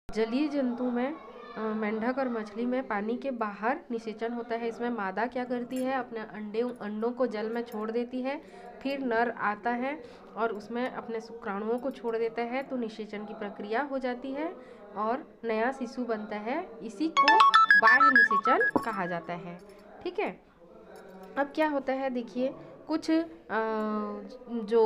जलीय जंतु में मेंढक और मछली में पानी के बाहर निषेचन होता है। इसमें मादा क्या करती है, अपने अंडों को जल में छोड़ देती है, फिर नर आता है और उसमें अपने शुक्राणुओं को छोड़ देता है, तो निषेचन की प्रक्रिया हो जाती है और नया शिशु बनता है। इसी को बाह्य निषेचन कहा जाता है। ठीक है। अब क्या होता है, देखिए कुछ जो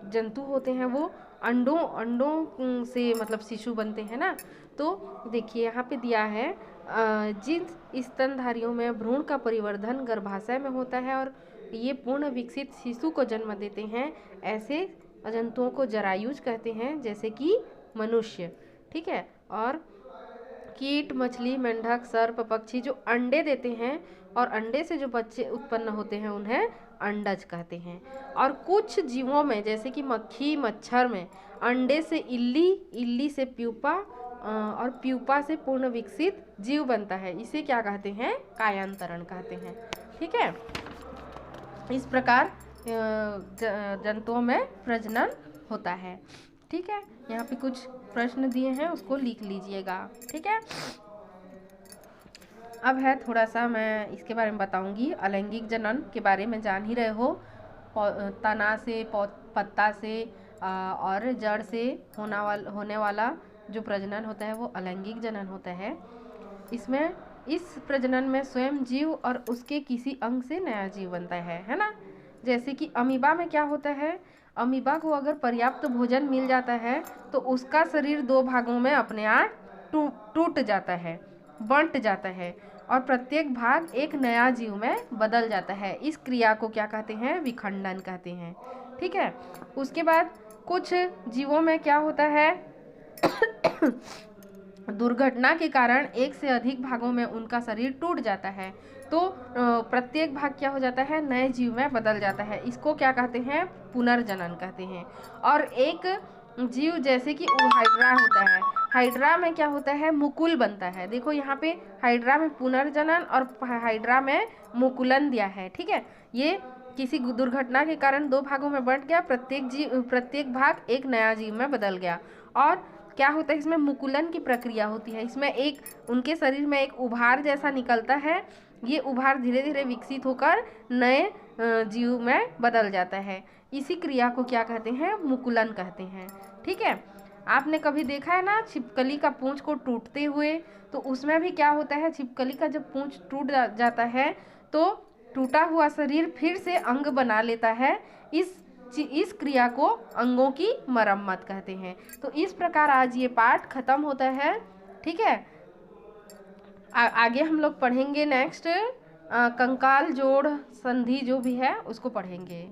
जंतु होते हैं वो अंडों से मतलब शिशु बनते हैं ना। तो देखिए यहाँ पे दिया है, जिन स्तनधारियों में भ्रूण का परिवर्धन गर्भाशय में होता है और ये पूर्ण विकसित शिशु को जन्म देते हैं, ऐसे जंतुओं को जरायुज कहते हैं, जैसे कि मनुष्य। ठीक है। और कीट, मछली, मेंढक, सर्प, पक्षी जो अंडे देते हैं और अंडे से जो बच्चे उत्पन्न होते हैं उन्हें अंडज कहते हैं। और कुछ जीवों में जैसे कि मक्खी, मच्छर में अंडे से इल्ली, इल्ली से प्यूपा और प्यूपा से पूर्ण विकसित जीव बनता है। इसे क्या कहते हैं, कायांतरण कहते हैं। ठीक है। इस प्रकार जंतुओं में प्रजनन होता है। ठीक है। यहाँ पे कुछ प्रश्न दिए हैं, उसको लिख लीजिएगा। ठीक है। अब है थोड़ा सा मैं इसके बारे में बताऊंगी। अलैंगिक जनन के बारे में जान ही रहे हो, तना से, पत्ता से और जड़ से होने वाला जो प्रजनन होता है वो अलैंगिक जनन होता है। इसमें इस प्रजनन में स्वयं जीव और उसके किसी अंग से नया जीव बनता है ना। जैसे कि अमीबा में क्या होता है, अमीबा को अगर पर्याप्त भोजन मिल जाता है तो उसका शरीर दो भागों में अपने आप टूट जाता है, बंट जाता है और प्रत्येक भाग एक नया जीव में बदल जाता है। इस क्रिया को क्या कहते हैं, विखंडन कहते हैं। ठीक है। उसके बाद कुछ जीवों में क्या होता है दुर्घटना के कारण एक से अधिक भागों में उनका शरीर टूट जाता है, तो प्रत्येक भाग क्या हो जाता है, नए जीव में बदल जाता है। इसको क्या कहते हैं, पुनर्जनन कहते हैं। और एक जीव जैसे कि हाइड्रा होता है, हाइड्रा में क्या होता है, मुकुल बनता है। देखो यहाँ पे हाइड्रा में पुनर्जनन और हाइड्रा में मुकुलन दिया है। ठीक है। ये किसी दुर्घटना के कारण दो भागों में बंट गया, प्रत्येक भाग एक नया जीव में बदल गया। और क्या होता है, इसमें मुकुलन की प्रक्रिया होती है। इसमें एक उनके शरीर में एक उभार जैसा निकलता है, ये उभार धीरे धीरे विकसित होकर नए जीव में बदल जाता है। इसी क्रिया को क्या कहते हैं, मुकुलन कहते हैं। ठीक है। आपने कभी देखा है ना छिपकली का पूंछ को टूटते हुए, तो उसमें भी क्या होता है, छिपकली का जब पूंछ टूट जाता है तो टूटा हुआ शरीर फिर से अंग बना लेता है। इस क्रिया को अंगों की मरम्मत कहते हैं। तो इस प्रकार आज ये पाठ खत्म होता है। ठीक है। आगे हम लोग पढ़ेंगे नेक्स्ट कंकाल जोड़ संधि जो भी है उसको पढ़ेंगे।